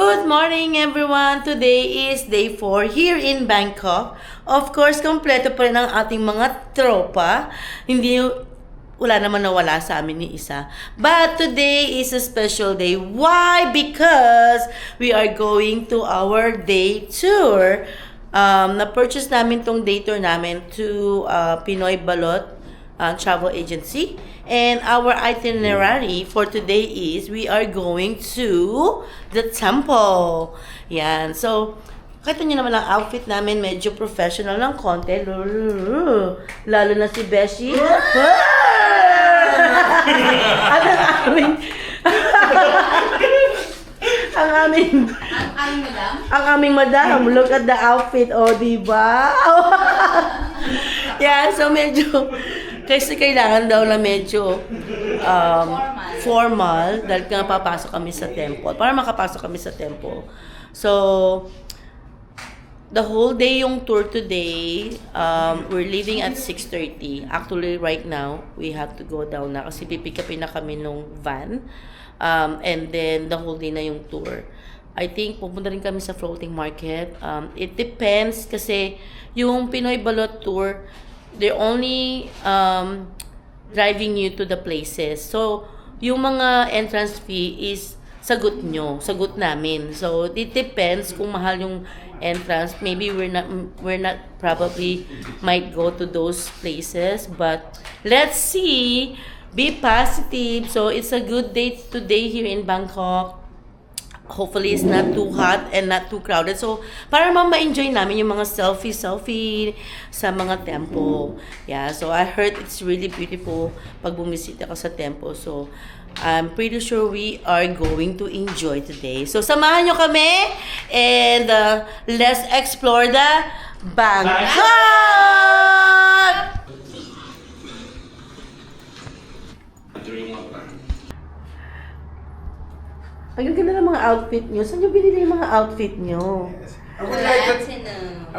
Good morning everyone! Today is day 4 here in Bangkok. Of course, kompleto pa rin ang ating mga tropa. Wala naman nawala sa amin ni isa. But today is a special day. Why? Because we are going to our day tour. Na-purchase namin tong day tour namin to Pinoy Balot Travel Agency. And our itinerary for today is we are going to the temple. Yan. So, kita nyo naman ang outfit namin, medyo professional ng konti. Lalo na si Beshi. At ang aming madam. Look at the outfit, oh, diba? Yeah, so medyo kasi kailangan daw na medyo formal dahil nga papasok kami sa temple. Para makapasok kami sa temple. So, the whole day yung tour today, we're leaving at 6:30. Actually, right now, we have to go down na kasi pipick upin na kami nung van. And then, the whole day na yung tour. I think, pupunta rin kami sa floating market. It depends kasi yung Pinoy Balot Tour, they're only driving you to the places. So, yung mga entrance fee is sagot nyo, sagot namin. So, it depends kung mahal yung entrance. Maybe we're not probably might go to those places, but let's see. Be positive. So, it's a good day today here in Bangkok. Hopefully, it's not too hot and not too crowded. So, para ma-enjoy namin yung mga selfie sa mga temple. Yeah, so I heard it's really beautiful pag bumisita ka sa temple. So, I'm pretty sure we are going to enjoy today. So, samahan nyo kami and let's explore the Bangkok! Ang ganda ng mga outfit nyo. Saan nyo binili yung mga outfit nyo? Yes. I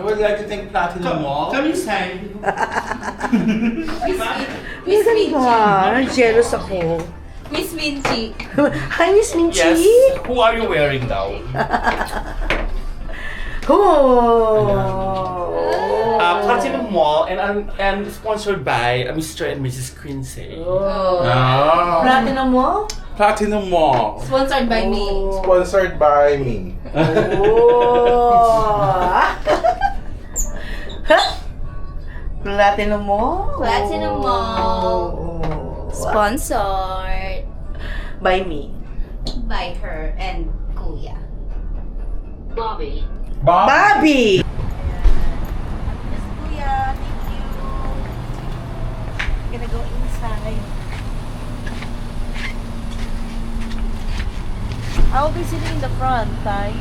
would like to thank Platinum Mall. Come inside. Miss ganda. Jealous ako. Miss Minchi. Hi, Miss Minchi. Yes. Who are you wearing now? Platinum Mall and sponsored by Mr. and Mrs. Quincy. Ah. Platinum mo? Platinum Mall. Sponsored by me. Sponsored by me. Platinum mo? Platinum Mall. Sponsored By me. by her and Kuya. Bob. Bobby! Yes, Kuya. Thank you. Gonna go inside. I'll be sitting in the front, Tay.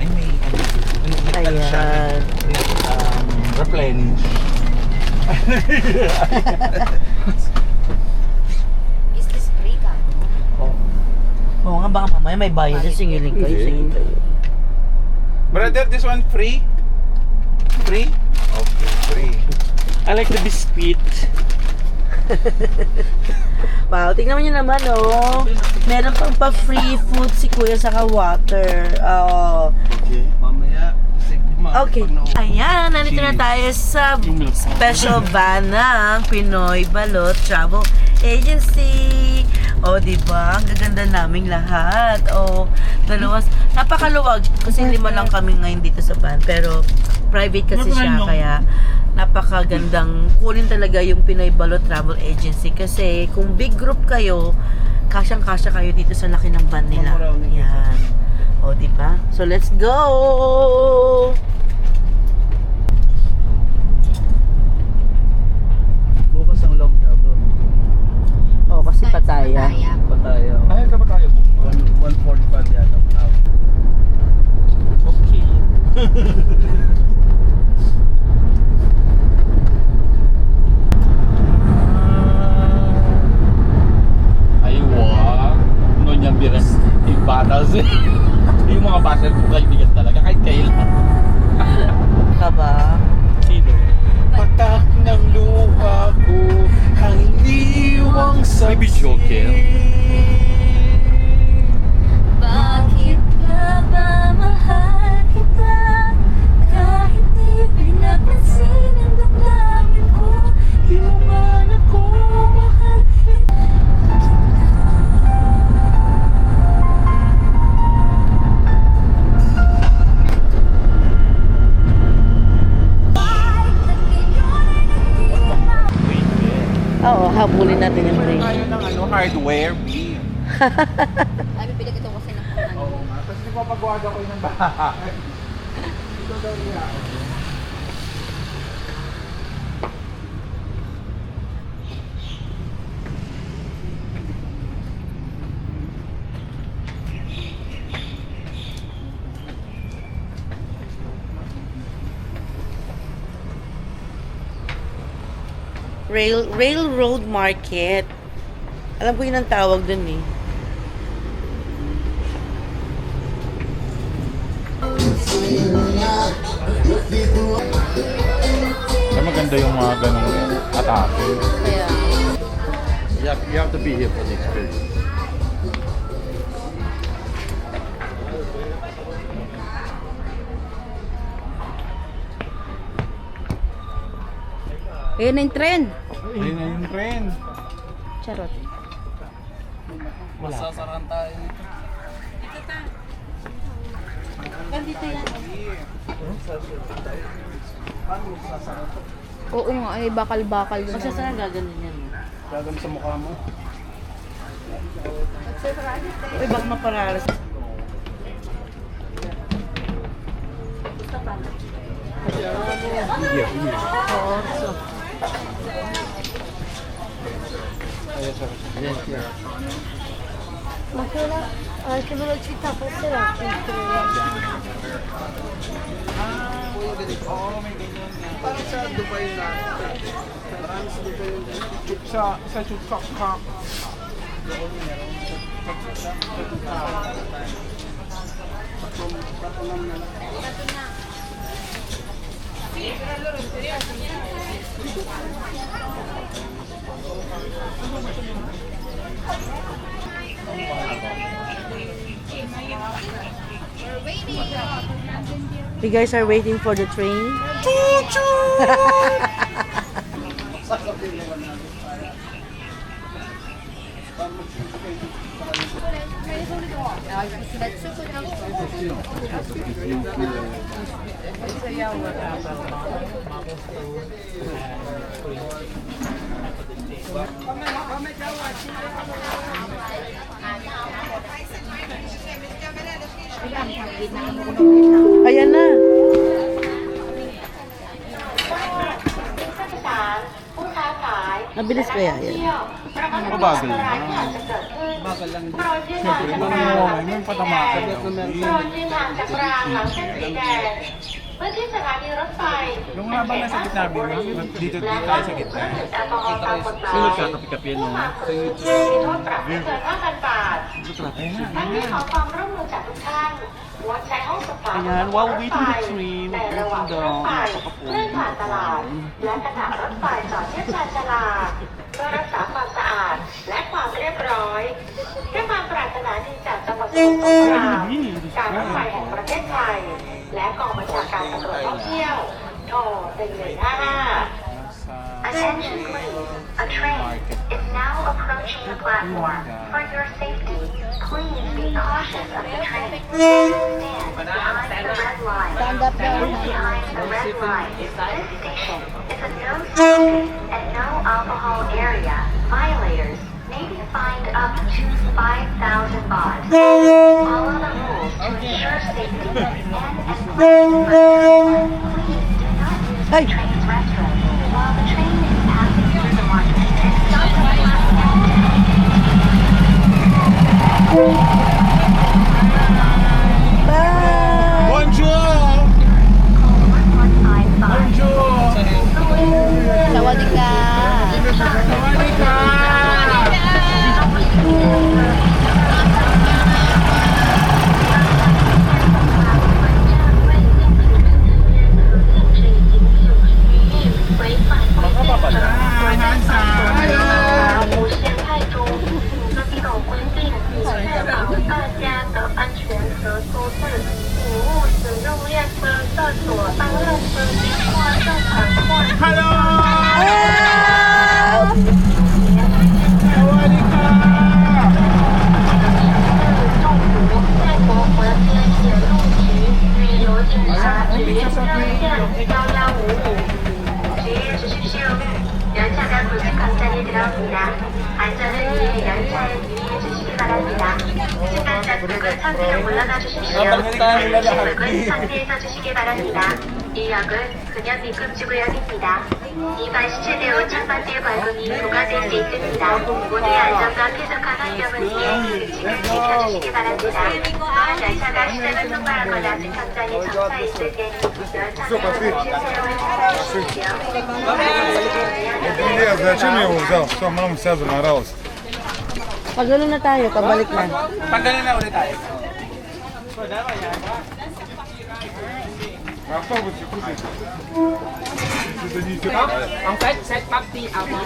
Ay, may Ayan. replenish. Is this free ka? Oo nga, baka mamaya may bayad na singilin kayo. Hindi. Singilin kayo. Brother, this one free? Free? Okay, free. I like the biscuit. Wow, tingnan nyo naman, oh. Meron pang pa-free food si Kuya saka water. Oh. Okay. Mamaya, Okay. Ayan, nandito na tayo sa special van ng Pinoy Balot Travel Agency. O, diba? Ang gaganda naming lahat. O, dalawas. Napakaluwag kasi 5 lang kami ngayon dito sa van. Pero, private kasi siya. Kaya, napakagandang kunin talaga yung Pinoy Balot Travel Agency. Kasi, kung big group kayo, kasyang-kasya kayo dito sa laki ng van nila. Yan. O, diba? So, let's go! Bukas ang long travel. O, kasi pataya. Pataya. Ay, ka ba tayo? 145 yata. Okay. Aywa. Nonya biras ibatas. Yung mga basher ko kaibigan talaga kahit kailan. Ka ba? Habulin natin yung train. Tayo ng ano, hardware, B. Ay, pipili ko kasi ng ano. Oo nga. Kasi nagpapagawa ako ng bahay. Ito daw niya. Railroad Market. Alam ko yun ang tawag dun eh. Ay, maganda yung mga ganong atake. Kaya, You have to be here for the experience. ayun na yung trend. Ayun na yung trend. Charot. Masasaran tayo nito. Oo nga, ay bakal-bakal dun. Magsasara gaganon yan. Gagam sa mukha mo. Uy, baka maparalas. Parang sa Dubai na. Parang sa Dubai yung sa Chutkak. Doon meron. Sa We guys are waiting for the train. Ayan na. Mabilis kaya yan? Mabagal na. Bagal lang. Siyempre, mamamaw ngayon patamakan. yung habang nasa gitna, dito tayo sa gitna. Sino nagkakapi-kapi no? Sa YouTube. Ayan, while waiting the train, open daw. เรื่องผ่านตลาดและขณะรถไฟจอดที่ชานชาลาเพื่อรักษาความสะอาดและความเรียบร้อยด้วยความปรารถนาดีจากจังหวัดสมุทรสงครามการรถไฟแห่งประเทศไทยและกองบัญชาการตำรวจท่องเที่ยวโทร1155 Attention please, a train is now approaching the platform. For your safety, please be cautious of the train. Stand behind the red line. Stand up Stand now. behind the red line. This station is a no smoking and no alcohol area. Violators may be fined up to 5,000 baht. Follow the rules to ensure safety and enforcement. Please do not use the train's restroom while the train is passing through the market and stop at the last Bonjour! Bonjour! Sawadee ka. Sawadika! Hi, handsome! Hello! 无限态中，遵守规定，确保大家的安全和舒适。请勿使用列车厕所当任何情况正常或 Hello! Sawadika! 中途，泰国河间铁路局旅游警察局热线1155。职业持续效率，原价格9,000 들어옵니다. 안전을 위해 열차에 유의해 주시기 바랍니다. 시간 좌측은 선비로 물러나 주십시오. 좌측은 선비에서 주시기 바랍니다. 이 역은 근현 입금지구역입니다. 이번 시체대 후 첫 번째 관금이 부과될 수 있습니다. 모두의 안전과 쾌적한 환경을 위해 규칙을 지켜주시기 바랍니다. 또한 열차가 시작을 통과하거나 승강장에 정차했을 때는 열차가 세워을 찾아주십시오. Илья, зачем я его взял? Все, мама вся заморалась. Pag ano na tayo, kabalik na. Pagdala na ulit tayo. Автобус, куда? Ang set map ni Amo.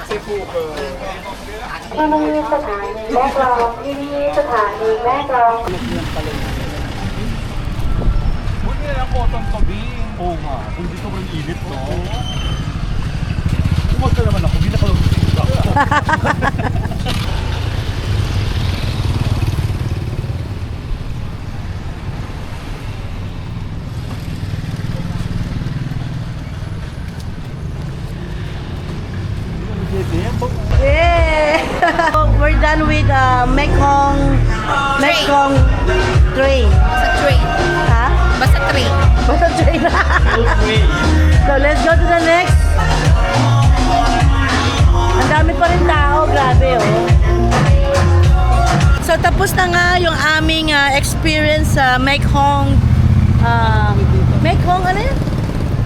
Cebu. ที่นี่สถานีแม่กลองที่นี่สถานีแม่กลอง Buti na ako itong tabi. Oo nga, kung di sobrang init, no? Kumusta naman ako, hindi na ka lang Yeah! We're done with Mekong train. Basta train. Ha? Basta train. Basta train. So let's go to the next. Ang dami pa rin tao, grabe oh. So tapos na nga yung aming experience sa Mekong Mekong ano yun?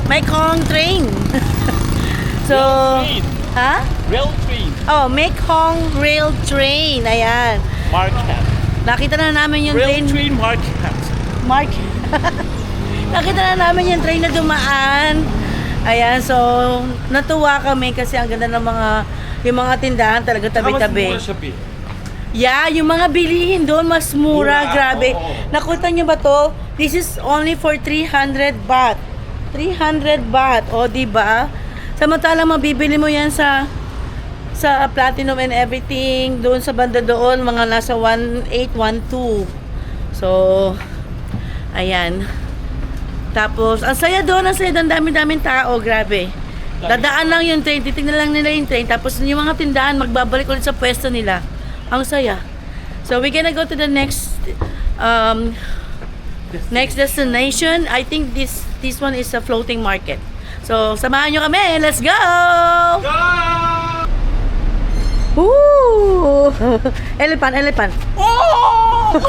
Mekong train. So, ha? Rail train. Oh, Mekong Rail Train. Ayan. Market. Nakita na namin yung Rail train. train market. Mark. Nakita na namin yung train na dumaan. Ayan, so natuwa kami kasi ang ganda ng yung mga tindahan talaga tabi-tabi. Yeah, yung mga bilihin doon mas mura, grabe. Nakita niyo ba to? This is only for 300 baht. 300 baht, o di ba? Samantalang mabibili mo yan sa Platinum and everything, doon sa banda doon, mga nasa 1812. So, ayan. Tapos, ang saya doon, ang dami-daming tao, grabe. Dadaan lang yung train, titignan lang nila yung train, tapos yung mga tindahan, magbabalik ulit sa pwesto nila. Ang saya. So, we're gonna go to the next destination. I think this one is a floating market. So, samahan nyo kami. Let's go! Woo! Elephant. Oh!